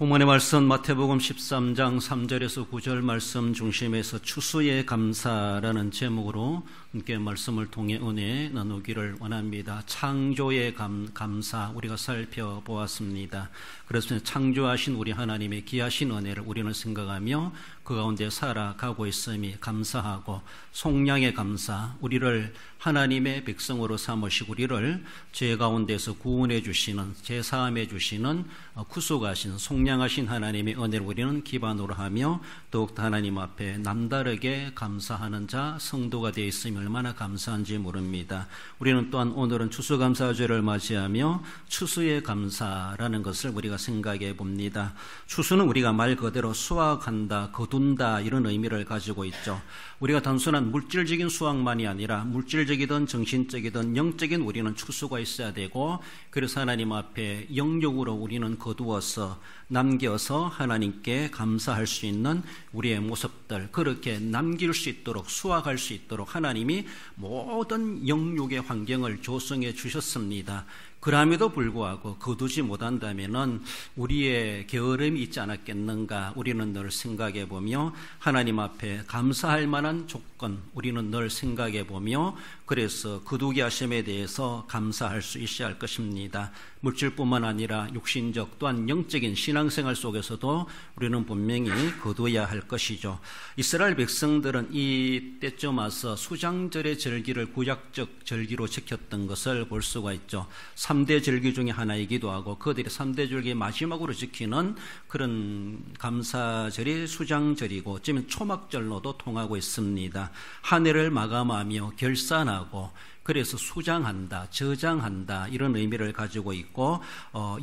본문의 말씀 마태복음 13장 3절에서 9절 말씀 중심에서 추수의 감사라는 제목으로 함께 말씀을 통해 은혜 나누기를 원합니다. 창조의 감사 우리가 살펴보았습니다. 그래서 창조하신 우리 하나님의 귀하신 은혜를 우리는 생각하며 그 가운데 살아가고 있음이 감사하고, 속량의 감사, 우리를 하나님의 백성으로 삼으시고 우리를 죄 가운데서 구원해 주시는, 제사함해 주시는 구속하신 속량하신 하나님의 은혜를 우리는 기반으로 하며 더욱더 하나님 앞에 남다르게 감사하는 자, 성도가 되어 있음이 얼마나 감사한지 모릅니다. 우리는 또한 오늘은 추수감사절을 맞이하며 추수의 감사라는 것을 우리가 생각해 봅니다. 추수는 우리가 말 그대로 수확한다, 거둔다 이런 의미를 가지고 있죠. 우리가 단순한 물질적인 수확만이 아니라 물질적이든 정신적이든 영적인 우리는 추수가 있어야 되고, 그래서 하나님 앞에 영적으로 우리는 거두어서 남겨서 하나님께 감사할 수 있는 우리의 모습들, 그렇게 남길 수 있도록, 수확할 수 있도록 하나님이 모든 영육의 환경을 조성해 주셨습니다. 그럼에도 불구하고 거두지 못한다면 우리의 게으름이 있지 않았겠는가, 우리는 늘 생각해 보며 하나님 앞에 감사할 만한 조건 우리는 늘 생각해 보며, 그래서 거두게 하심에 대해서 감사할 수 있어야 할 것입니다. 물질뿐만 아니라 육신적 또한 영적인 신앙생활 속에서도 우리는 분명히 거두어야 할 것이죠. 이스라엘 백성들은 이 때쯤 와서 수장절의 절기를 구약적 절기로 지켰던 것을 볼 수가 있죠. 3대 절기 중에 하나이기도 하고 그들이 3대 절기 마지막으로 지키는 그런 감사절이 수장절이고 어쩌면 초막절로도 통하고 있습니다. 한 해를 마감하며 결산하고, 그래서 수장한다, 저장한다 이런 의미를 가지고 있고,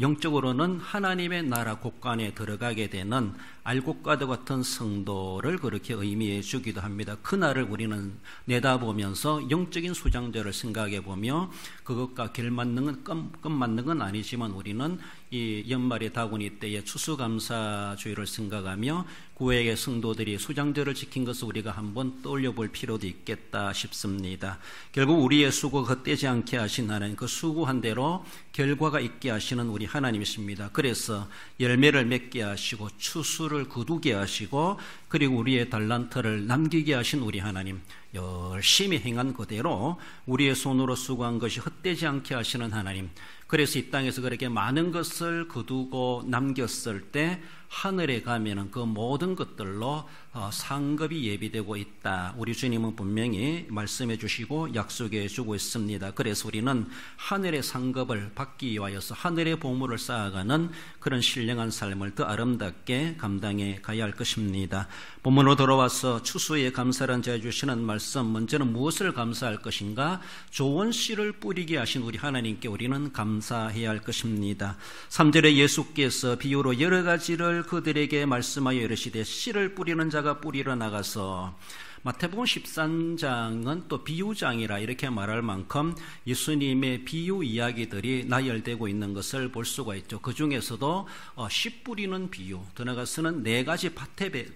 영적으로는 하나님의 나라 곳간에 들어가게 되는 알곡과도 같은 성도를 그렇게 의미해 주기도 합니다. 그날을 우리는 내다보면서 영적인 수장절을 생각해 보며 그것과 결맞는 건 끝맞는 건 아니지만 우리는 이 연말의 다구니 때에 추수감사주의를 생각하며 구약의 성도들이 수장절을 지킨 것을 우리가 한번 떠올려 볼 필요도 있겠다 싶습니다. 결국 우리의 수고가 헛되지 않게 하신 하나님, 그 수고한 대로 결과가 있게 하시는 우리 하나님이십니다. 그래서 열매를 맺게 하시고 추수를 거두게 하시고, 그리고 우리의 달란트를 남기게 하신 우리 하나님, 열심히 행한 그대로 우리의 손으로 수고한 것이 헛되지 않게 하시는 하나님, 그래서 이 땅에서 그렇게 많은 것을 거두고 남겼을 때 하늘에 가면은 그 모든 것들로 상급이 예비되고 있다. 우리 주님은 분명히 말씀해 주시고 약속해 주고 있습니다. 그래서 우리는 하늘의 상급을 받기 위하여서 하늘의 보물을 쌓아가는 그런 신령한 삶을 더 아름답게 감당해 가야 할 것입니다. 본문으로 돌아와서 추수에 감사란 자 주시는 말씀, 먼저는 무엇을 감사할 것인가? 좋은 씨를 뿌리게 하신 우리 하나님께 우리는 감사해야 할 것입니다. 3절에 예수께서 비유로 여러 가지를 그들에게 말씀하여 이르시되 씨를 뿌리는 자가 뿌리러 나가서, 마태복음 13장은 또 비유장이라 이렇게 말할 만큼 예수님의 비유 이야기들이 나열되고 있는 것을 볼 수가 있죠. 그 중에서도 씨 뿌리는 비유, 더 나아가서는 4가지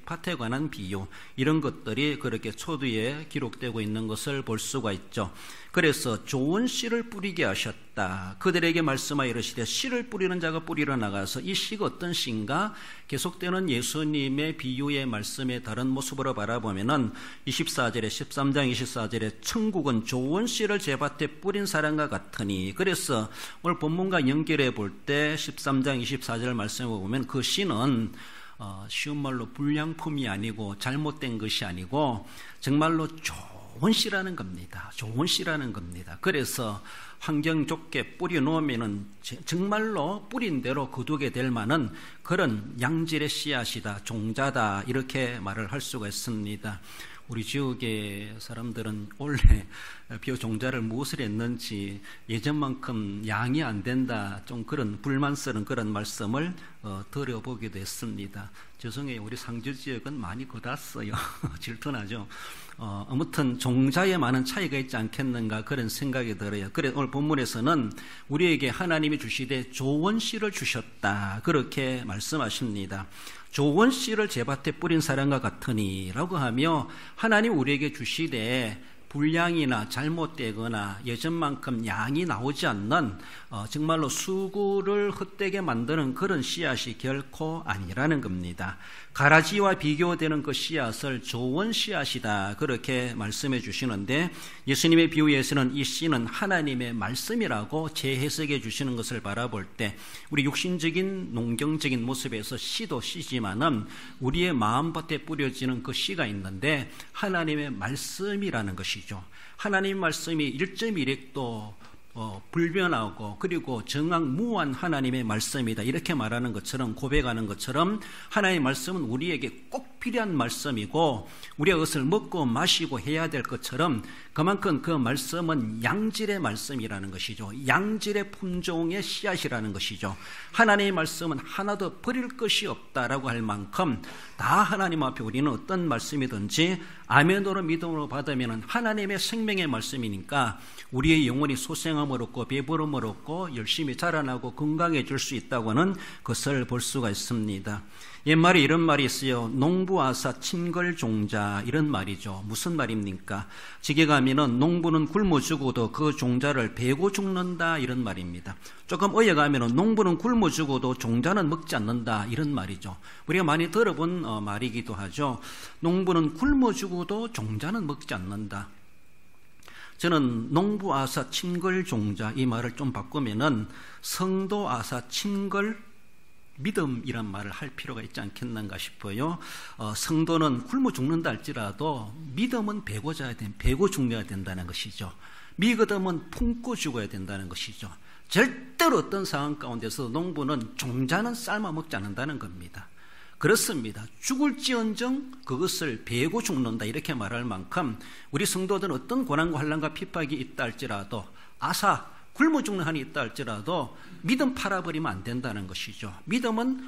밭에 관한 비유, 이런 것들이 그렇게 초두에 기록되고 있는 것을 볼 수가 있죠. 그래서 좋은 씨를 뿌리게 하셨다. 그들에게 말씀하여 이르시되 씨를 뿌리는 자가 뿌리러 나가서, 이 씨가 어떤 씨인가? 계속되는 예수님의 비유의 말씀의 다른 모습으로 바라보면은 24절에 13장 24절에 천국은 좋은 씨를 제 밭에 뿌린 사람과 같으니, 그래서 오늘 본문과 연결해 볼 때 13장 24절 말씀을 보면 그 씨는 쉬운 말로 불량품이 아니고 잘못된 것이 아니고 정말로 좋은 씨라는 겁니다. 좋은 씨라는 겁니다. 그래서 환경 좋게 뿌려 놓으면은 정말로 뿌린 대로 거두게 될 만한 그런 양질의 씨앗이다, 종자다, 이렇게 말을 할 수가 있습니다. 우리 지역의 사람들은 원래 비오 종자를 무엇을 했는지 예전만큼 양이 안 된다, 좀 그런 불만스러운 그런 말씀을 들어보기도 했습니다. 죄송해요, 우리 상주 지역은 많이 거뒀어요. 질투나죠. 아무튼 종자에 많은 차이가 있지 않겠는가 그런 생각이 들어요. 그래서 오늘 본문에서는 우리에게 하나님이 주시되 좋은 씨를 주셨다, 그렇게 말씀하십니다. 좋은 씨를 제 밭에 뿌린 사람과 같으니 라고 하며 하나님 우리에게 주시되 불량이나 잘못되거나 예전만큼 양이 나오지 않는 정말로 수구를 헛되게 만드는 그런 씨앗이 결코 아니라는 겁니다. 가라지와 비교되는 그 씨앗을 좋은 씨앗이다 그렇게 말씀해 주시는데, 예수님의 비유에서는 이 씨는 하나님의 말씀이라고 재해석해 주시는 것을 바라볼 때 우리 육신적인 농경적인 모습에서 씨도 씨지만은 우리의 마음밭에 뿌려지는 그 씨가 있는데 하나님의 말씀이라는 것이죠. 하나님 말씀이 1.1핵도 불변하고 그리고 정확무한 하나님의 말씀이다 이렇게 말하는 것처럼, 고백하는 것처럼 하나님의 말씀은 우리에게 꼭 필요한 말씀이고 우리가 그것을 먹고 마시고 해야 될 것처럼 그만큼 그 말씀은 양질의 말씀이라는 것이죠. 양질의 품종의 씨앗이라는 것이죠. 하나님의 말씀은 하나도 버릴 것이 없다라고 할 만큼 다 하나님 앞에 우리는 어떤 말씀이든지 아멘으로 믿음으로 받으면 하나님의 생명의 말씀이니까 우리의 영혼이 소생함을 얻고 배부름을 얻고 열심히 자라나고 건강해질 수 있다고는 그것을 볼 수가 있습니다. 옛말에 이런 말이 있어요. 농부아사 친걸종자, 이런 말이죠. 무슨 말입니까? 지게 가면은 농부는 굶어 죽어도 그 종자를 베고 죽는다 이런 말입니다. 조금 어여가면은 농부는 굶어 죽어도 종자는 먹지 않는다 이런 말이죠. 우리가 많이 들어본 말이기도 하죠. 농부는 굶어 죽어도 종자는 먹지 않는다. 저는 농부아사 친걸종자 이 말을 좀 바꾸면은 성도아사 친걸 믿음이란 말을 할 필요가 있지 않겠는가 싶어요. 성도는 굶어 죽는다 할지라도 믿음은 베고 죽어야 된다는 것이죠. 믿음은 품고 죽어야 된다는 것이죠. 절대로 어떤 상황 가운데서 농부는 종자는 삶아 먹지 않는다는 겁니다. 그렇습니다. 죽을지언정 그것을 베고 죽는다 이렇게 말할 만큼 우리 성도들은 어떤 고난과 환난과 핍박이 있다 할지라도 굶어 죽는 한이 있다 할지라도 믿음 팔아버리면 안 된다는 것이죠. 믿음은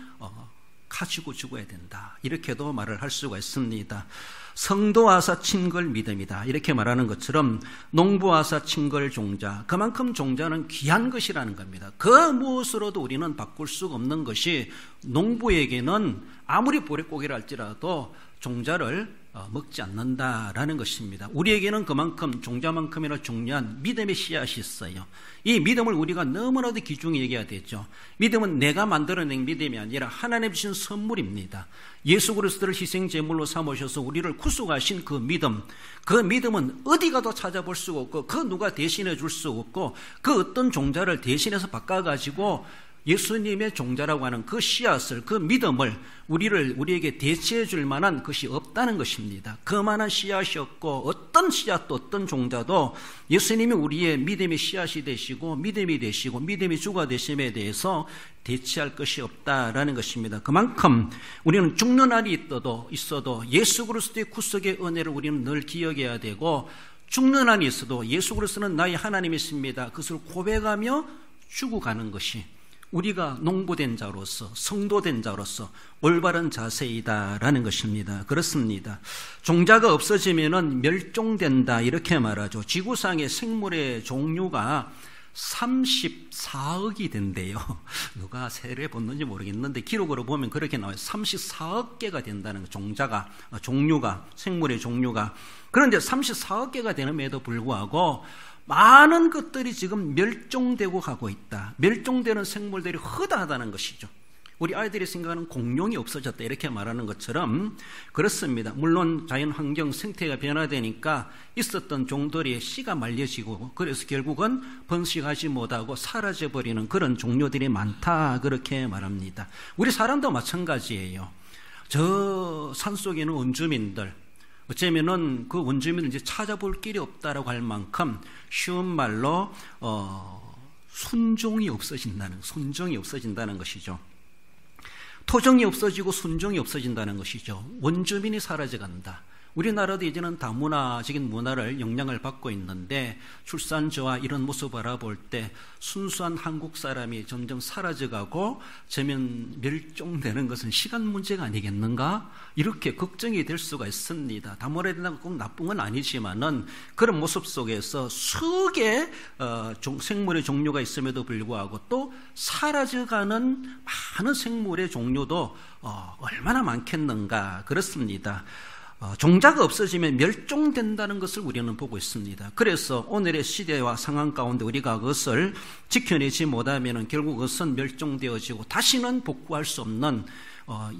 가지고 죽어야 된다 이렇게도 말을 할 수가 있습니다. 성도아사 친걸 믿음이다 이렇게 말하는 것처럼 농부아사 친걸 종자, 그만큼 종자는 귀한 것이라는 겁니다. 그 무엇으로도 우리는 바꿀 수가 없는 것이 농부에게는 아무리 보릿고기라 할지라도 종자를 먹지 않는다라는 것입니다. 우리에게는 그만큼 종자만큼이나 중요한 믿음의 씨앗이 있어요. 이 믿음을 우리가 너무나도 귀중히 얘기해야 되죠. 믿음은 내가 만들어낸 믿음이 아니라 하나님 주신 선물입니다. 예수 그리스도를 희생제물로 삼으셔서 우리를 구속하신 그 믿음은 어디 가도 찾아볼 수가 없고 그 누가 대신해 줄 수 없고 그 어떤 종자를 대신해서 바꿔가지고 예수님의 종자라고 하는 그 씨앗을, 그 믿음을 우리에게 대체해 줄 만한 것이 없다는 것입니다. 그만한 씨앗이 없고 어떤 씨앗도 어떤 종자도 예수님이 우리의 믿음의 씨앗이 되시고 믿음이 되시고 믿음의 주가 되심에 대해서 대체할 것이 없다라는 것입니다. 그만큼 우리는 죽는 날이 있어도 예수 그리스도의 구속의 은혜를 우리는 늘 기억해야 되고, 죽는 날이 있어도 예수 그리스도는 나의 하나님이십니다, 그것을 고백하며 죽어가는 것이 우리가 농부된 자로서, 성도된 자로서 올바른 자세이다라는 것입니다. 그렇습니다. 종자가 없어지면은 멸종된다 이렇게 말하죠. 지구상의 생물의 종류가 34억이 된대요. 누가 세례 봤는지 모르겠는데 기록으로 보면 그렇게 나와요. 34억 개가 된다는 종류가, 생물의 종류가. 그런데 34억 개가 되는데도 불구하고 많은 것들이 지금 멸종되고 가고 있다. 멸종되는 생물들이 허다하다는 것이죠. 우리 아이들이 생각하는 공룡이 없어졌다 이렇게 말하는 것처럼 그렇습니다. 물론 자연환경 생태가 변화되니까 있었던 종들이 씨가 말려지고 그래서 결국은 번식하지 못하고 사라져버리는 그런 종류들이 많다 그렇게 말합니다. 우리 사람도 마찬가지예요. 저 산속에 있는 원주민들, 어쩌면은 그 원주민을 이제 찾아볼 길이 없다라고 할 만큼 쉬운 말로 순종이 없어진다는 것이죠. 토종이 없어지고 순종이 없어진다는 것이죠. 원주민이 사라져간다. 우리나라도 이제는 다문화적인 문화를 영향을 받고 있는데 출산저하 이런 모습을 바라볼 때 순수한 한국 사람이 점점 사라져가고 저면 멸종되는 것은 시간 문제가 아니겠는가? 이렇게 걱정이 될 수가 있습니다. 다문화에 대한 꼭 나쁜 건 아니지만은 그런 모습 속에서 수개의 생물의 종류가 있음에도 불구하고 또 사라져가는 많은 생물의 종류도 얼마나 많겠는가? 그렇습니다. 종자가 없어지면 멸종된다는 것을 우리는 보고 있습니다. 그래서 오늘의 시대와 상황 가운데 우리가 그것을 지켜내지 못하면 결국 그것은 멸종되어지고 다시는 복구할 수 없는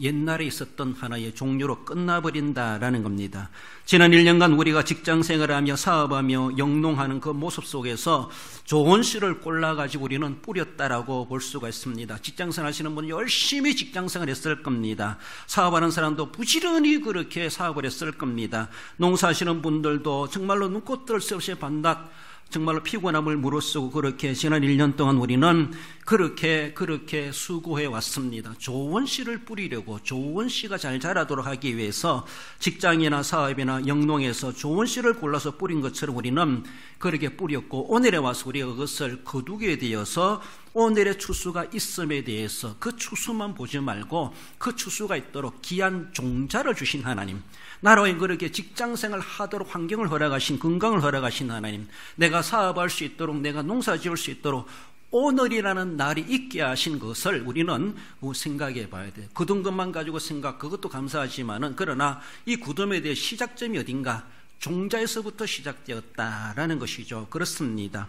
옛날에 있었던 하나의 종류로 끝나버린다라는 겁니다. 지난 1년간 우리가 직장생활하며 사업하며 영농하는 그 모습 속에서 좋은 씨를 골라가지고 우리는 뿌렸다라고 볼 수가 있습니다. 직장생활 하시는 분은 열심히 직장생활 했을 겁니다. 사업하는 사람도 부지런히 그렇게 사업을 했을 겁니다. 농사하시는 분들도 정말로 눈꽃 뜰 새 없이 반낮 정말로 피곤함을 무릅쓰고 그렇게 지난 1년 동안 우리는 그렇게 수고해 왔습니다. 좋은 씨를 뿌리려고, 좋은 씨가 잘 자라도록 하기 위해서 직장이나 사업이나 영농에서 좋은 씨를 골라서 뿌린 것처럼 우리는 그렇게 뿌렸고, 오늘에 와서 우리가 그것을 거두게 되어서 오늘의 추수가 있음에 대해서 그 추수만 보지 말고 그 추수가 있도록 귀한 종자를 주신 하나님, 나로 그렇게 직장생활 하도록 환경을 허락하신, 건강을 허락하신 하나님, 내가 사업할 수 있도록, 내가 농사 지을 수 있도록 오늘이라는 날이 있게 하신 것을 우리는 생각해 봐야 돼요. 굳은 것만 가지고 그것도 감사하지만은, 그러나 이 굳음에 대해 시작점이 어딘가? 종자에서부터 시작되었다라는 것이죠. 그렇습니다.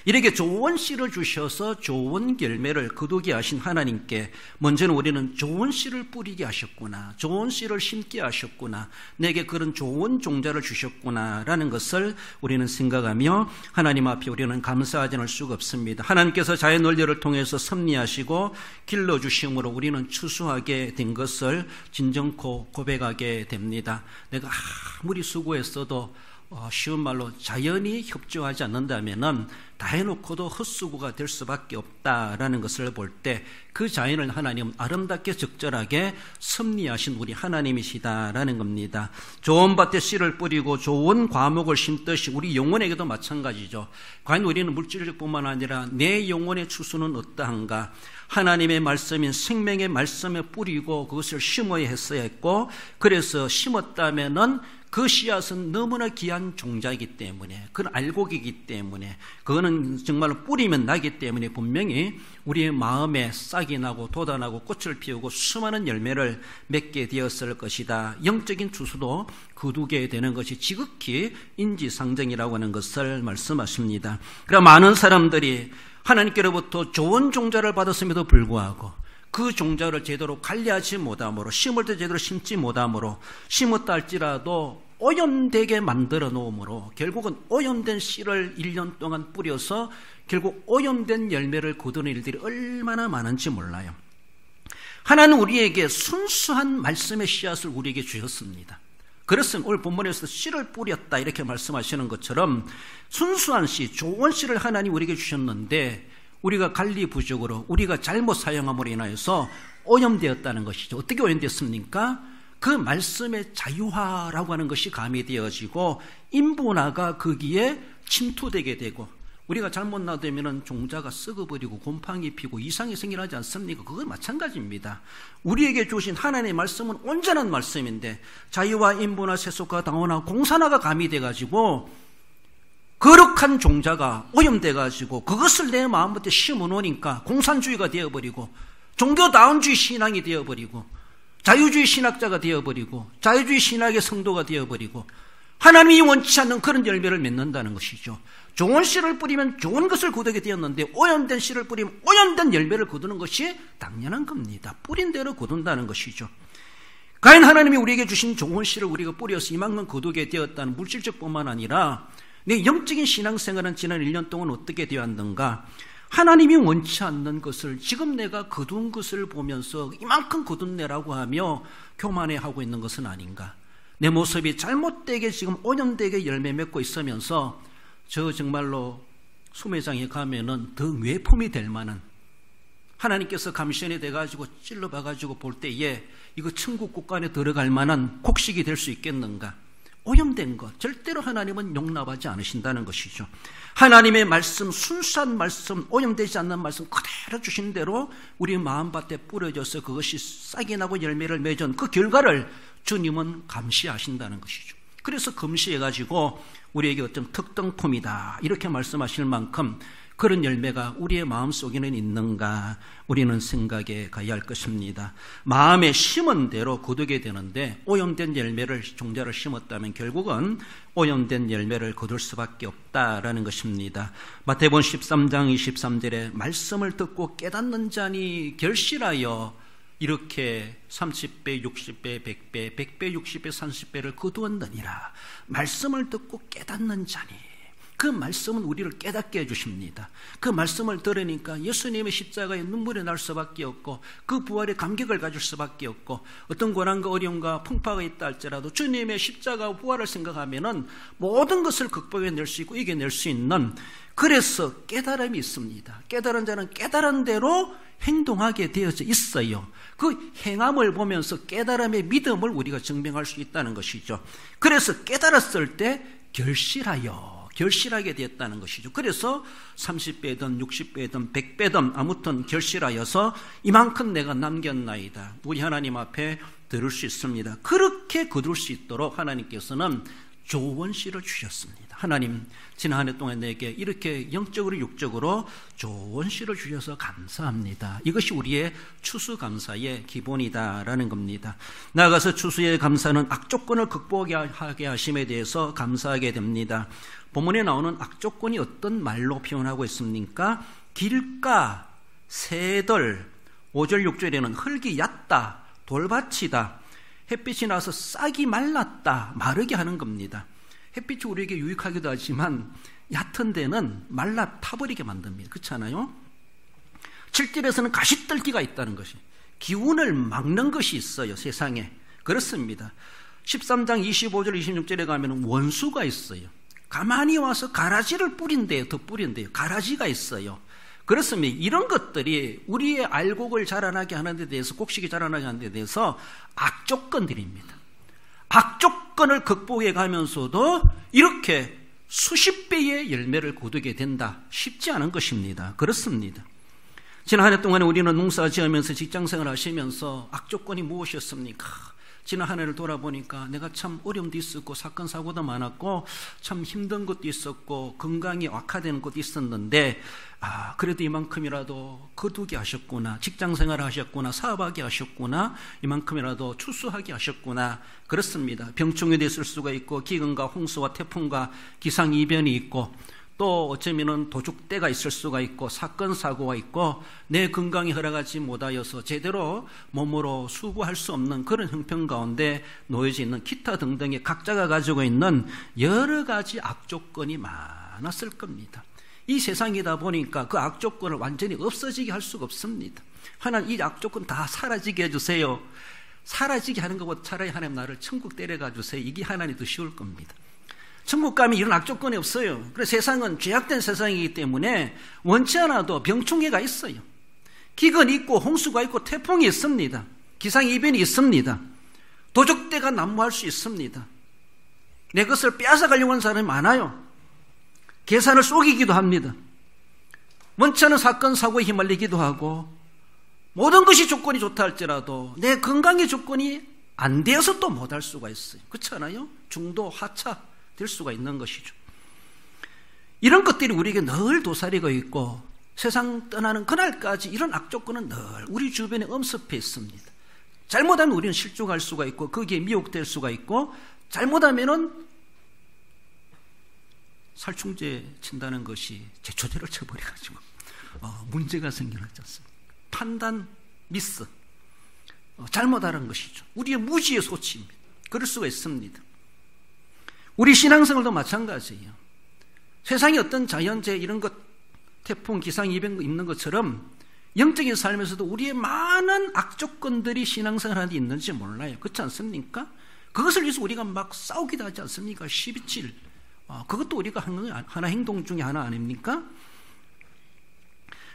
이렇게 좋은 씨를 주셔서 좋은 열매를 거두게 하신 하나님께 먼저는 우리는 좋은 씨를 뿌리게 하셨구나, 좋은 씨를 심게 하셨구나, 내게 그런 좋은 종자를 주셨구나라는 것을 우리는 생각하며 하나님 앞에 우리는 감사하지 않을 수가 없습니다. 하나님께서 자연 원리를 통해서 섭리하시고 길러주심으로 우리는 추수하게 된 것을 진정코 고백하게 됩니다. 내가 아무리 수고했어도 쉬운 말로 자연이 협조하지 않는다면은 다 해놓고도 헛수고가 될 수밖에 없다라는 것을 볼 때 그 자연을 하나님은 아름답게 적절하게 섭리하신 우리 하나님이시다라는 겁니다. 좋은 밭에 씨를 뿌리고 좋은 과목을 심듯이 우리 영혼에게도 마찬가지죠. 과연 우리는 물질적 뿐만 아니라 내 영혼의 추수는 어떠한가? 하나님의 말씀인 생명의 말씀에 뿌리고 그것을 심어야 했어야 했고, 그래서 심었다면은 그 씨앗은 너무나 귀한 종자이기 때문에, 그건 알곡이기 때문에, 그거는 정말로 뿌리면 나기 때문에 분명히 우리의 마음에 싹이 나고 돋아나고 꽃을 피우고 수많은 열매를 맺게 되었을 것이다. 영적인 추수도 거두게 되는 것이 지극히 인지상정이라고 하는 것을 말씀하십니다. 그러나 많은 사람들이 하나님께로부터 좋은 종자를 받았음에도 불구하고 그 종자를 제대로 관리하지 못함으로, 심을 때 제대로 심지 못함으로, 심었다 할지라도 오염되게 만들어 놓음으로 결국은 오염된 씨를 1년 동안 뿌려서 결국 오염된 열매를 거두는 일들이 얼마나 많은지 몰라요. 하나님은 우리에게 순수한 말씀의 씨앗을 우리에게 주셨습니다. 그렇습니다. 오늘 본문에서 씨를 뿌렸다 이렇게 말씀하시는 것처럼 순수한 씨, 좋은 씨를 하나님이 우리에게 주셨는데 우리가 관리 부족으로, 우리가 잘못 사용함으로 인하여서 오염되었다는 것이죠. 어떻게 오염됐습니까? 그 말씀의 자유화라고 하는 것이 가미되어지고 인분화가 거기에 침투되게 되고, 우리가 잘못 놔두면 종자가 썩어버리고 곰팡이 피고 이상이 생겨나지 않습니까? 그건 마찬가지입니다. 우리에게 주신 하나님의 말씀은 온전한 말씀인데 자유와 인분화, 세속과 당원화, 공산화가 가미돼가지고 거룩한 종자가 오염돼가지고 그것을 내 마음부터 심어놓으니까 공산주의가 되어버리고 종교다운주의 신앙이 되어버리고 자유주의 신학자가 되어버리고 자유주의 신학의 성도가 되어버리고 하나님이 원치 않는 그런 열매를 맺는다는 것이죠. 좋은 씨를 뿌리면 좋은 것을 거두게 되었는데 오염된 씨를 뿌리면 오염된 열매를 거두는 것이 당연한 겁니다. 뿌린 대로 거둔다는 것이죠. 과연 하나님이 우리에게 주신 좋은 씨를 우리가 뿌려서 이만큼 거두게 되었다는 물질적 뿐만 아니라 내 영적인 신앙생활은 지난 1년 동안 어떻게 되었는가? 하나님이 원치 않는 것을 지금 내가 거둔 것을 보면서 이만큼 거둔네라고 하며 교만해하고 있는 것은 아닌가? 내 모습이 잘못되게 지금 오염되게 열매 맺고 있으면서 저 정말로 수매장에 가면은 더 외품이 될 만한, 하나님께서 감시원이 돼가지고 찔러봐가지고 볼 때에 이거 천국 국간에 들어갈 만한 곡식이 될 수 있겠는가? 오염된 것 절대로 하나님은 용납하지 않으신다는 것이죠. 하나님의 말씀, 순수한 말씀, 오염되지 않는 말씀 그대로 주신 대로 우리 마음밭에 뿌려져서 그것이 싹이 나고 열매를 맺은 그 결과를 주님은 감시하신다는 것이죠. 그래서 금시해가지고 우리에게 어떤 특등품이다 이렇게 말씀하실 만큼 그런 열매가 우리의 마음속에는 있는가 우리는 생각해 가야 할 것입니다. 마음에 심은 대로 거두게 되는데 오염된 열매를 종자를 심었다면 결국은 오염된 열매를 거둘 수밖에 없다라는 것입니다. 마태복음 13장 23절에 말씀을 듣고 깨닫는 자니 결실하여 이렇게 30배, 60배, 100배, 100배, 60배, 30배를 거두었느니라. 말씀을 듣고 깨닫는 자니 그 말씀은 우리를 깨닫게 해주십니다. 그 말씀을 들으니까 예수님의 십자가에 눈물이 날 수밖에 없고 그 부활에 감격을 가질 수밖에 없고 어떤 고난과 어려움과 풍파가 있다 할지라도 주님의 십자가와 부활을 생각하면은 모든 것을 극복해낼 수 있고 이겨낼 수 있는 그래서 깨달음이 있습니다. 깨달은 자는 깨달은 대로 행동하게 되어져 있어요. 그 행함을 보면서 깨달음의 믿음을 우리가 증명할 수 있다는 것이죠. 그래서 깨달았을 때 결실하게 되었다는 것이죠. 그래서 30배든 60배든 100배든 아무튼 결실하여서 이만큼 내가 남겼나이다. 우리 하나님 앞에 들을 수 있습니다. 그렇게 거둘 수 있도록 하나님께서는 좋은 씨를 주셨습니다. 하나님 지난 한 해 동안 내게 이렇게 영적으로 육적으로 좋은 씨를 주셔서 감사합니다. 이것이 우리의 추수감사의 기본이다라는 겁니다. 나아가서 추수의 감사는 악조건을 극복하게 하심에 대해서 감사하게 됩니다. 본문에 나오는 악조건이 어떤 말로 표현하고 있습니까? 길가, 새들, 5절 6절에는 흙이 얕다, 돌밭이다, 햇빛이 나서 싹이 말랐다, 마르게 하는 겁니다. 햇빛이 우리에게 유익하기도 하지만 얕은 데는 말라 타버리게 만듭니다. 그렇지 않아요? 7절에서는 가시떨기가 있다는 것이 기운을 막는 것이 있어요. 세상에. 그렇습니다. 13장 25절 26절에 가면 원수가 있어요. 가만히 와서 가라지를 뿌린대요. 더 뿌린대요. 가라지가 있어요. 그렇습니다. 이런 것들이 우리의 알곡을 자라나게 하는 데 대해서 곡식이 자라나게 하는 데 대해서 악조건들입니다. 악조건을 극복해 가면서도 이렇게 수십 배의 열매를 거두게 된다. 쉽지 않은 것입니다. 그렇습니다. 지난 한 해 동안에 우리는 농사 지으면서 직장생활 하시면서 악조건이 무엇이었습니까? 지난 한 해를 돌아보니까 내가 참 어려움도 있었고 사건 사고도 많았고 참 힘든 것도 있었고 건강이 악화되는 것도 있었는데 그래도 이만큼이라도 거두게 하셨구나, 직장생활 하셨구나, 사업하게 하셨구나, 이만큼이라도 추수하게 하셨구나. 그렇습니다. 병충해도 있을 수가 있고 기근과 홍수와 태풍과 기상이변이 있고 또 어쩌면은 도둑대가 있을 수가 있고 사건 사고가 있고 내 건강이 허락하지 못하여서 제대로 몸으로 수고할 수 없는 그런 형편 가운데 놓여져 있는 기타 등등의 각자가 가지고 있는 여러 가지 악조건이 많았을 겁니다. 이 세상이다 보니까 그 악조건을 완전히 없어지게 할 수가 없습니다. 하나님 이 악조건 다 사라지게 해주세요. 사라지게 하는 것보다 차라리 하나님 나를 천국 데려가 주세요. 이게 하나님 더 쉬울 겁니다. 천국 가면 이런 악조건이 없어요. 그래서 세상은 죄악된 세상이기 때문에 원치 않아도 병충해가 있어요. 기근이 있고 홍수가 있고 태풍이 있습니다. 기상이변이 있습니다. 도적대가 난무할 수 있습니다. 내 것을 빼앗아가려고 하는 사람이 많아요. 계산을 속이기도 합니다. 원치 않은 사건 사고에 휘말리기도 하고 모든 것이 조건이 좋다 할지라도 내 건강의 조건이 안 되어서 또 못할 수가 있어요. 그렇지 않아요? 중도, 하차 될 수가 있는 것이죠. 이런 것들이 우리에게 늘 도사리고 있고 세상 떠나는 그날까지 이런 악조건은 늘 우리 주변에 엄습해 있습니다. 잘못하면 우리는 실족할 수가 있고 거기에 미혹될 수가 있고 잘못하면은 살충제 친다는 것이 제초제를 쳐버려가지고 문제가 생겨나지 않습니까? 판단 미스, 잘못하는 것이죠. 우리의 무지의 소치입니다. 그럴 수가 있습니다. 우리 신앙생활도 마찬가지예요. 세상에 어떤 자연재해 이런 것, 태풍, 기상, 이변 있는 것처럼 영적인 삶에서도 우리의 많은 악조건들이 신앙생활 안에 있는지 몰라요. 그렇지 않습니까? 그것을 위해서 우리가 막 싸우기도 하지 않습니까? 12.7 그것도 우리가 하나 행동 중에 하나 아닙니까?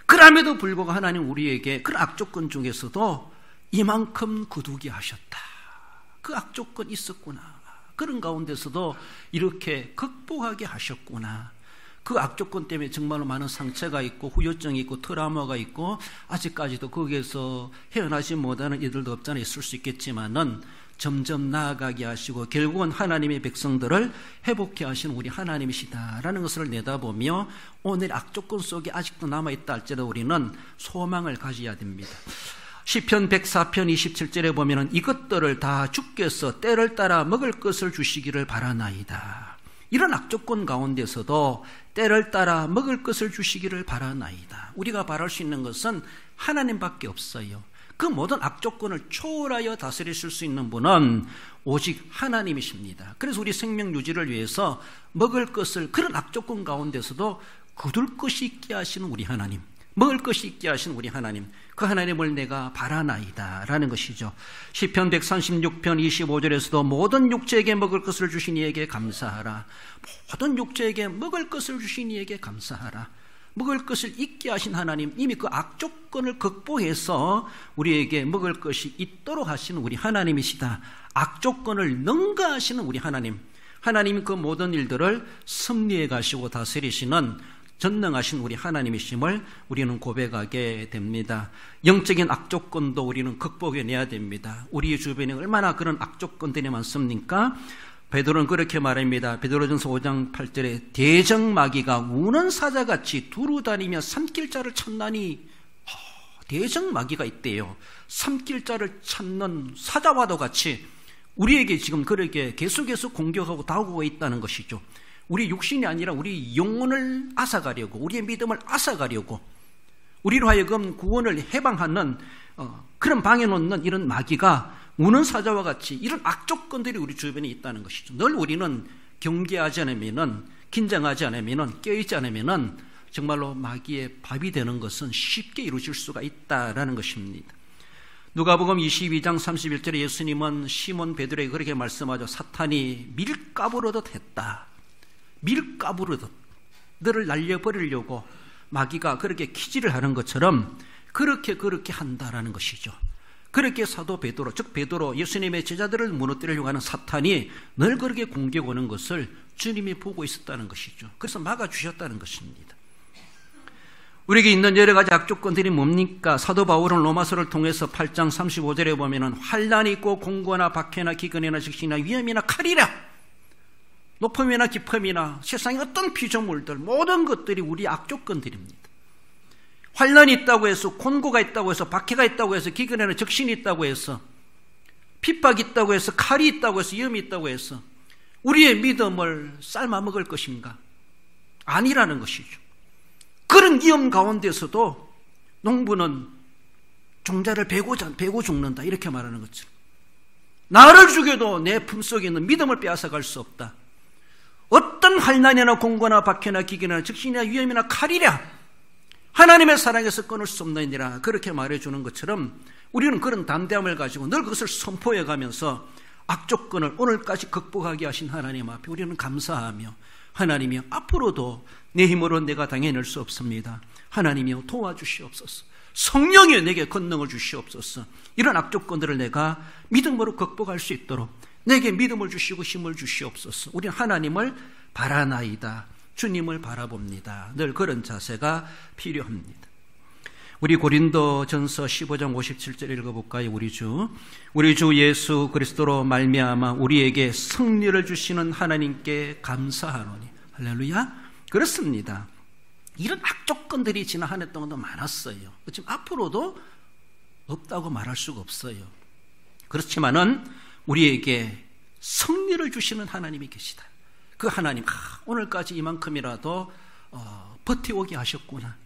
그럼에도 불구하고 하나님 우리에게 그 악조건 중에서도 이만큼 거두게 하셨다. 그 악조건 있었구나. 그런 가운데서도 이렇게 극복하게 하셨구나. 그 악조건 때문에 정말로 많은 상처가 있고 후유증이 있고 트라우마가 있고 아직까지도 거기에서 헤어나지 못하는 이들도 없잖아 있을 수 있겠지만은 점점 나아가게 하시고 결국은 하나님의 백성들을 회복해 하시는 우리 하나님이시다라는 것을 내다보며 오늘 악조건 속에 아직도 남아있다 할지라도 우리는 소망을 가져야 됩니다. 시편 104편 27절에 보면은 이것들을 다 주께서 때를 따라 먹을 것을 주시기를 바라나이다. 이런 악조건 가운데서도 때를 따라 먹을 것을 주시기를 바라나이다. 우리가 바랄 수 있는 것은 하나님밖에 없어요. 그 모든 악조건을 초월하여 다스리실 수 있는 분은 오직 하나님이십니다. 그래서 우리 생명 유지를 위해서 먹을 것을 그런 악조건 가운데서도 거둘 것이 있게 하시는 우리 하나님, 먹을 것이 있게 하시는 우리 하나님, 그 하나님을 내가 바라나이다 라는 것이죠. 시편 136편 25절에서도 모든 육체에게 먹을 것을 주신 이에게 감사하라. 모든 육체에게 먹을 것을 주신 이에게 감사하라. 먹을 것을 있게 하신 하나님, 이미 그 악조건을 극복해서 우리에게 먹을 것이 있도록 하시는 우리 하나님이시다. 악조건을 능가하시는 우리 하나님, 하나님이 그 모든 일들을 섭리해 가시고 다스리시는 전능하신 우리 하나님이심을 우리는 고백하게 됩니다. 영적인 악조건도 우리는 극복해내야 됩니다. 우리 주변에 얼마나 그런 악조건들이 많습니까? 베드로는 그렇게 말합니다. 베드로전서 5장 8절에 대적마귀가 우는 사자같이 두루다니며 삼킬 자를 찾나니, 대적마귀가 있대요. 삼킬 자를 찾는 사자와도 같이 우리에게 지금 그렇게 계속해서 공격하고 다가오고 있다는 것이죠. 우리 육신이 아니라 우리 영혼을 앗아가려고, 우리의 믿음을 앗아가려고, 우리로 하여금 구원을 해방하는 그런 방해 놓는 이런 마귀가 우는 사자와 같이 이런 악조건들이 우리 주변에 있다는 것이죠. 늘 우리는 경계하지 않으면은, 긴장하지 않으면은, 깨어있지 않으면은 정말로 마귀의 밥이 되는 것은 쉽게 이루어질 수가 있다라는 것입니다. 누가복음 22장 31절에 예수님은 시몬 베드로에게 그렇게 말씀하죠. 사탄이 밀가부르듯 했다. 밀가부르듯 너를 날려버리려고 마귀가 그렇게 기지를 하는 것처럼 그렇게 한다라는 것이죠. 그렇게 사도 베드로, 즉 베드로, 예수님의 제자들을 무너뜨리려고 하는 사탄이 늘 그렇게 공격 오는 것을 주님이 보고 있었다는 것이죠. 그래서 막아주셨다는 것입니다. 우리에게 있는 여러 가지 악조건들이 뭡니까? 사도 바울은 로마서를 통해서 8장 35절에 보면은 환난이 있고 공고나 박해나 기근이나 적신이나 위험이나 칼이라, 높음이나 깊음이나 세상의 어떤 피조물들, 모든 것들이 우리 악조건들입니다. 환난이 있다고 해서, 곤고가 있다고 해서, 박해가 있다고 해서, 기근에는 적신이 있다고 해서, 핍박이 있다고 해서, 칼이 있다고 해서, 위험이 있다고 해서 우리의 믿음을 삶아먹을 것인가? 아니라는 것이죠. 그런 위험 가운데서도 농부는 종자를 베고 죽는다, 이렇게 말하는 것처럼 나를 죽여도 내 품속에 있는 믿음을 빼앗아갈 수 없다. 어떤 환난이나 공고나 박해나 기근이나 적신이나 위험이나 칼이랴 하나님의 사랑에서 끊을 수 없느니라, 그렇게 말해주는 것처럼 우리는 그런 담대함을 가지고 늘 그것을 선포해가면서 악조건을 오늘까지 극복하게 하신 하나님 앞에 우리는 감사하며, 하나님이여 앞으로도 내 힘으로 내가 당해낼 수 없습니다. 하나님이여 도와주시옵소서. 성령이여 내게 권능을 주시옵소서. 이런 악조건들을 내가 믿음으로 극복할 수 있도록 내게 믿음을 주시고 힘을 주시옵소서. 우리는 하나님을 바라나이다, 주님을 바라봅니다. 늘 그런 자세가 필요합니다. 우리 고린도전서 15장 57절 읽어볼까요? 우리 주 예수 그리스도로 말미암아 우리에게 승리를 주시는 하나님께 감사하노니. 할렐루야. 그렇습니다. 이런 악조건들이 지난 한 해 동안도 많았어요. 지금 앞으로도 없다고 말할 수가 없어요. 그렇지만은 우리에게 승리를 주시는 하나님이 계시다. 그 하나님, 오늘까지 이만큼이라도 버텨오게 하셨구나,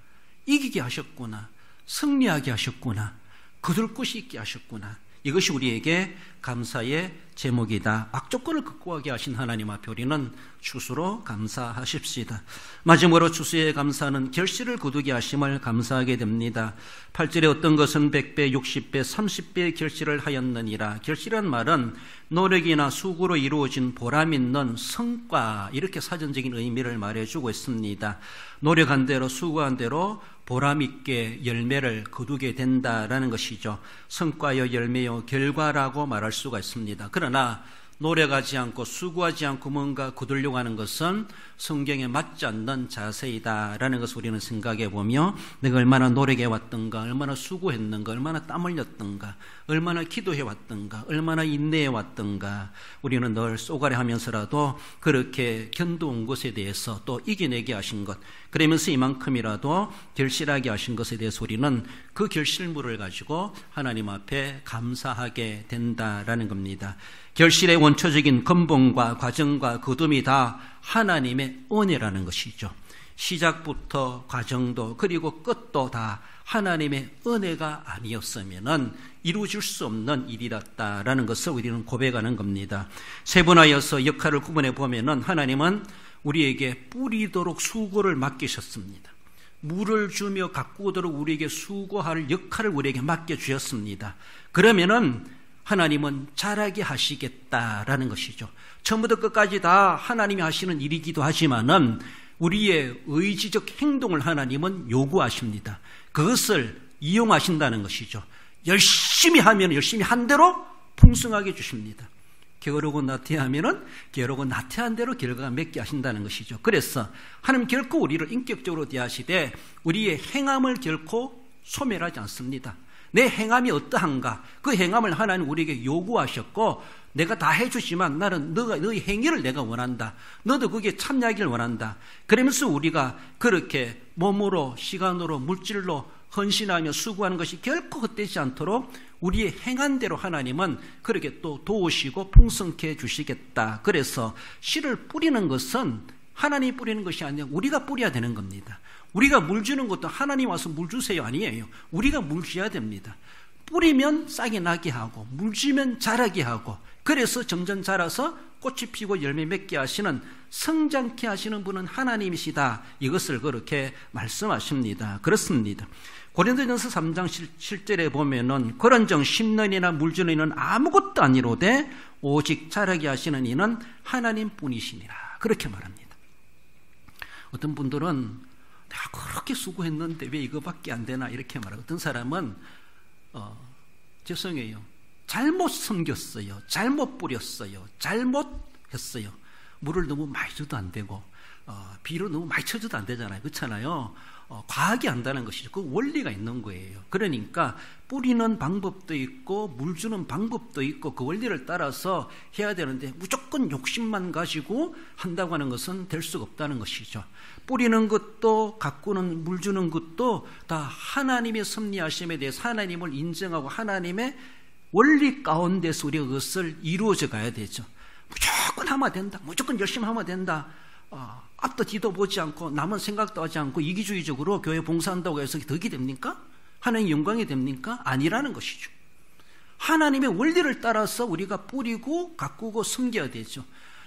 이기게 하셨구나, 승리하게 하셨구나, 거둘 곳이 있게 하셨구나. 이것이 우리에게 감사의 제목이다. 악조건을 극복하게 하신 하나님 앞에 우리는 추수로 감사하십시다. 마지막으로 추수의 감사는 결실을 거두게 하심을 감사하게 됩니다. 8절에 어떤 것은 100배, 60배, 30배의 결실을 하였느니라. 결실이란 말은 노력이나 수고로 이루어진 보람 있는 성과, 이렇게 사전적인 의미를 말해주고 있습니다. 노력한 대로, 수고한 대로 보람 있게 열매를 거두게 된다라는 것이죠. 성과여 열매여 결과라고 말할 수가 있습니다. 그러나 노력하지 않고 수고하지 않고 뭔가 거두려고 하는 것은 성경에 맞지 않는 자세이다라는 것을 우리는 생각해 보며 내가 얼마나 노력해 왔던가, 얼마나 수고했는가, 얼마나 땀 흘렸던가, 얼마나 기도해 왔던가, 얼마나 인내해 왔던가, 우리는 늘 쏘가리 하면서라도 그렇게 견뎌온 것에 대해서 또 이겨내게 하신 것, 그러면서 이만큼이라도 결실하게 하신 것에 대해서 우리는 그 결실물을 가지고 하나님 앞에 감사하게 된다라는 겁니다. 결실의 원초적인 근본과 과정과 거둠이 다 하나님의 은혜라는 것이죠. 시작부터 과정도 그리고 끝도 다 하나님의 은혜가 아니었으면은 이루어질 수 없는 일이었다라는 것을 우리는 고백하는 겁니다. 세분하여서 역할을 구분해 보면은 하나님은 우리에게 뿌리도록 수고를 맡기셨습니다. 물을 주며 가꾸도록 우리에게 수고할 역할을 우리에게 맡겨주셨습니다. 그러면은 하나님은 자라게 하시겠다라는 것이죠. 처음부터 끝까지 다 하나님이 하시는 일이기도 하지만은 우리의 의지적 행동을 하나님은 요구하십니다. 그것을 이용하신다는 것이죠. 열심히 하면 열심히 한 대로 풍성하게 주십니다. 게으르고 나태하면은 게으르고 나태한 대로 결과가 맺게 하신다는 것이죠. 그래서 하나님 결코 우리를 인격적으로 대하시되 우리의 행함을 결코 소멸하지 않습니다. 내 행함이 어떠한가, 그 행함을 하나님 우리에게 요구하셨고 내가 다 해주지만 나는 너의 행위를 내가 원한다. 너도 거기에 참여하기를 원한다. 그러면서 우리가 그렇게 몸으로, 시간으로, 물질로 헌신하며 수고하는 것이 결코 헛되지 않도록 우리의 행한 대로 하나님은 그렇게 또 도우시고 풍성케 해주시겠다. 그래서 씨를 뿌리는 것은 하나님이 뿌리는 것이 아니라 우리가 뿌려야 되는 겁니다. 우리가 물 주는 것도 하나님 와서 물 주세요 아니에요. 우리가 물 줘야 됩니다. 뿌리면 싹이 나게 하고 물 주면 자라게 하고 그래서 점점 자라서 꽃이 피고 열매 맺게 하시는 성장케 하시는 분은 하나님이시다. 이것을 그렇게 말씀하십니다. 그렇습니다. 고린도전서 3장 7절에 보면은 그런즉 심는이나 물 주는 이는 아무것도 아니로되 오직 자라게 하시는 이는 하나님뿐이시니라. 그렇게 말합니다. 어떤 분들은 내가 그렇게 수고했는데 왜 이거밖에 안 되나 이렇게 말하고, 어떤 사람은 죄송해요, 잘못 섬겼어요, 잘못 뿌렸어요, 잘못했어요. 물을 너무 많이 줘도 안 되고 비를 너무 많이 쳐줘도 안 되잖아요. 그렇잖아요. 과하게 한다는 것이죠. 그 원리가 있는 거예요. 그러니까 뿌리는 방법도 있고 물 주는 방법도 있고 그 원리를 따라서 해야 되는데 무조건 욕심만 가지고 한다고 하는 것은 될 수가 없다는 것이죠. 뿌리는 것도 가꾸는 물 주는 것도 다 하나님의 섭리하심에 대해서 하나님을 인정하고 하나님의 원리 가운데서 우리가 그것을 이루어져 가야 되죠. 무조건 하면 된다, 무조건 열심히 하면 된다, 앞도 뒤도 보지 않고 남은 생각도 하지 않고 이기주의적으로 교회 봉사한다고 해서 덕이 됩니까? 하나님의 영광이 됩니까? 아니라는 것이죠. 하나님의 원리를 따라서 우리가 뿌리고 가꾸고 섬겨야 되죠.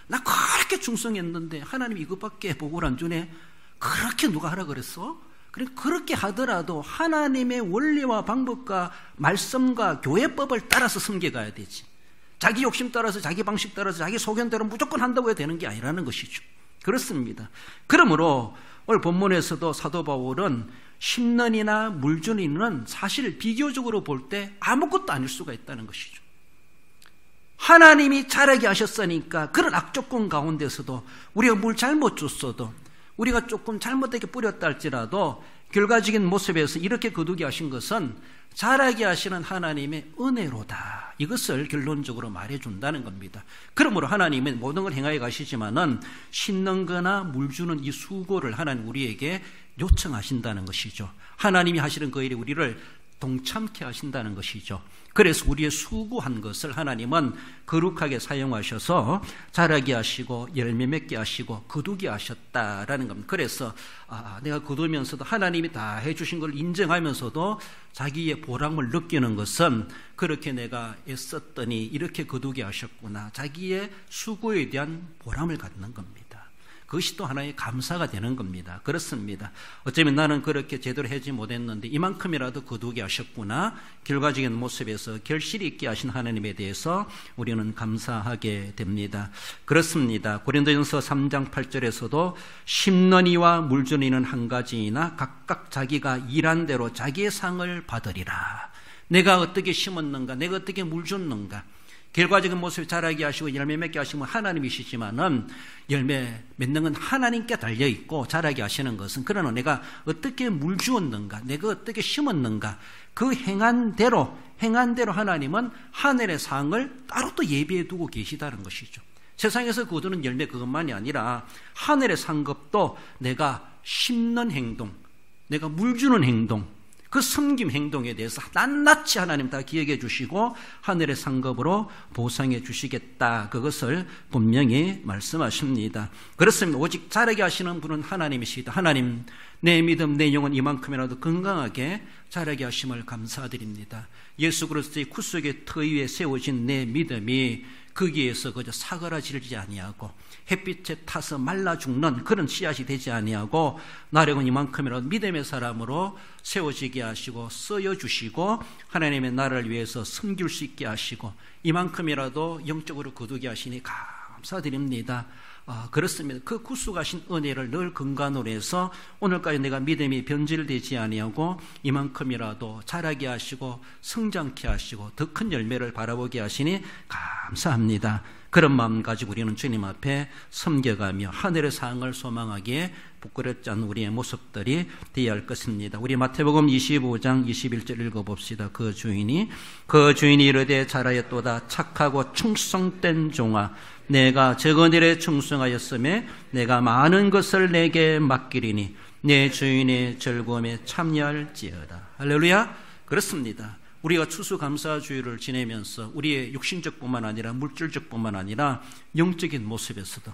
나 그렇게 충성했는데 하나님 이것밖에 복을 안 주네. 그렇게 누가 하라 그랬어? 그렇게 하더라도 하나님의 원리와 방법과 말씀과 교회법을 따라서 섬겨가야 되지. 자기 욕심 따라서 자기 방식 따라서 자기 소견대로 무조건 한다고 해야 되는 게 아니라는 것이죠. 그렇습니다. 그러므로 오늘 본문에서도 사도 바울은 심는 이나 물 주는 이는 사실 비교적으로 볼 때 아무것도 아닐 수가 있다는 것이죠. 하나님이 자라게 하셨으니까 그런 악조건 가운데서도 우리가 물 잘못 줬어도 우리가 조금 잘못되게 뿌렸다 할지라도 결과적인 모습에서 이렇게 거두게 하신 것은 자라게 하시는 하나님의 은혜로다. 이것을 결론적으로 말해준다는 겁니다. 그러므로 하나님은 모든 걸 행하여 가시지만은 심는 거나 물 주는 이 수고를 하나님 우리에게 요청하신다는 것이죠. 하나님이 하시는 그 일에 우리를 동참케 하신다는 것이죠. 그래서 우리의 수고한 것을 하나님은 거룩하게 사용하셔서 자라게 하시고 열매 맺게 하시고 거두게 하셨다라는 겁니다. 그래서 내가 거두면서도 하나님이 다 해주신 걸 인정하면서도 자기의 보람을 느끼는 것은 그렇게 내가 애썼더니 이렇게 거두게 하셨구나, 자기의 수고에 대한 보람을 갖는 겁니다. 그것이 또 하나의 감사가 되는 겁니다. 그렇습니다. 어쩌면 나는 그렇게 제대로 하지 못했는데 이만큼이라도 거두게 하셨구나, 결과적인 모습에서 결실이 있게 하신 하나님에 대해서 우리는 감사하게 됩니다. 그렇습니다. 고린도전서 3장 8절에서도 심는 이와 물 주는 이는 한 가지이나 각각 자기가 일한 대로 자기의 상을 받으리라. 내가 어떻게 심었는가, 내가 어떻게 물 줬는가, 결과적인 모습을 자라게 하시고 열매 맺게 하시면 하나님이시지만은 열매 맺는 건 하나님께 달려있고 자라게 하시는 것은 그러나 내가 어떻게 물 주었는가, 내가 어떻게 심었는가, 그 행한 대로 하나님은 하늘의 상을 따로 또 예비해 두고 계시다는 것이죠. 세상에서 거두는 열매 그것만이 아니라 하늘의 상급도 내가 심는 행동, 내가 물 주는 행동, 그 섬김 행동에 대해서 낱낱이 하나님 다 기억해 주시고 하늘의 상급으로 보상해 주시겠다. 그것을 분명히 말씀하십니다. 그렇습니다. 오직 자라게 하시는 분은 하나님이시다. 하나님, 내 믿음, 내 영혼 이만큼이라도 건강하게 자라게 하심을 감사드립니다. 예수 그리스도의 구속의 터 위에 세워진 내 믿음이 거기에서 그저 사그라지지 아니하고 햇빛에 타서 말라 죽는 그런 씨앗이 되지 아니하고 나력은 이만큼이라도 믿음의 사람으로 세워지게 하시고 쓰여주시고 하나님의 나라를 위해서 섬길 수 있게 하시고 이만큼이라도 영적으로 거두게 하시니 감사드립니다. 그렇습니다. 그 구속하신 은혜를 늘 근간으로 해서 오늘까지 내가 믿음이 변질되지 아니하고 이만큼이라도 자라게 하시고 성장케 하시고 더 큰 열매를 바라보게 하시니 감사합니다. 그런 마음 가지고 우리는 주님 앞에 섬겨가며 하늘의 상을 소망하기에 부끄럽지 않은 우리의 모습들이 되어야 할 것입니다. 우리 마태복음 25장 21절 읽어봅시다. 그 주인이 이르되 잘하였도다 착하고 충성된 종아, 내가 적은 일에 충성하였음에 내가 많은 것을 내게 맡기리니 내 주인의 즐거움에 참여할지어다. 할렐루야. 그렇습니다. 우리가 추수감사주의를 지내면서 우리의 육신적뿐만 아니라 물질적뿐만 아니라 영적인 모습에서도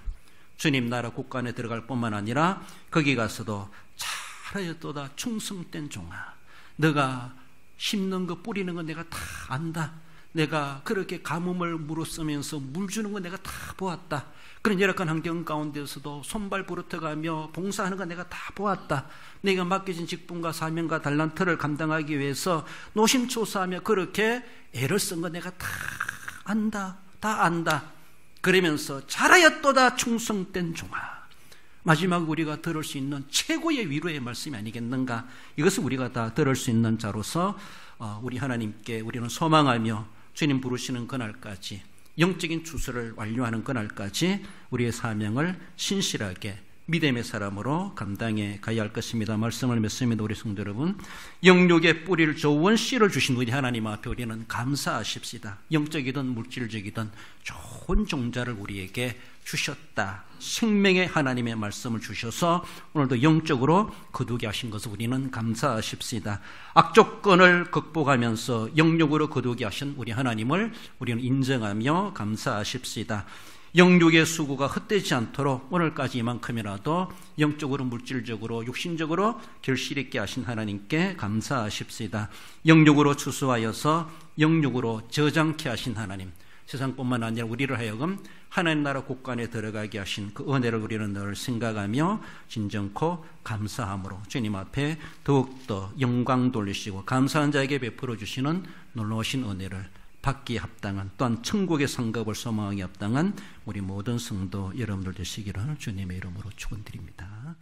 주님 나라 국간에 들어갈 뿐만 아니라 거기 가서도 잘하였도다 충성된 종아, 너가 심는 거 뿌리는 거 내가 다 안다. 내가 그렇게 가뭄을 물어쓰면서 물 주는 거 내가 다 보았다. 그런 열악한 환경 가운데서도 손발 부르터가며 봉사하는 거 내가 다 보았다. 내가 맡겨진 직분과 사명과 달란트를 감당하기 위해서 노심초사하며 그렇게 애를 쓴 거 내가 다 안다. 다 안다. 그러면서 잘하였도다 충성된 종아. 마지막 우리가 들을 수 있는 최고의 위로의 말씀이 아니겠는가. 이것을 우리가 다 들을 수 있는 자로서 우리 하나님께 우리는 소망하며 주님 부르시는 그날까지 영적인 추수를 완료하는 그날까지 우리의 사명을 신실하게 믿음의 사람으로 감당해 가야 할 것입니다. 말씀을 맺습니다. 우리 성도 여러분, 영육의 뿌리를 좋은 씨를 주신 우리 하나님 앞에 우리는 감사하십시다. 영적이든 물질적이든 좋은 종자를 우리에게 주셨다. 생명의 하나님의 말씀을 주셔서 오늘도 영적으로 거두게 하신 것을 우리는 감사하십시다. 악조건을 극복하면서 영육으로 거두게 하신 우리 하나님을 우리는 인정하며 감사하십시다. 영육의 수고가 헛되지 않도록 오늘까지 이만큼이라도 영적으로 물질적으로 육신적으로 결실 있게 하신 하나님께 감사하십시다. 영육으로 추수하여서 영육으로 저장케 하신 하나님, 세상뿐만 아니라 우리를 하여금 하나님 나라 국간에 들어가게 하신 그 은혜를 우리는 늘 생각하며 진정코 감사함으로 주님 앞에 더욱더 영광 돌리시고 감사한 자에게 베풀어 주시는 놀라우신 은혜를 받기에 합당한, 또한 천국의 상급을 소망하기에 합당한 우리 모든 성도 여러분들 되시기를 주님의 이름으로 축원드립니다.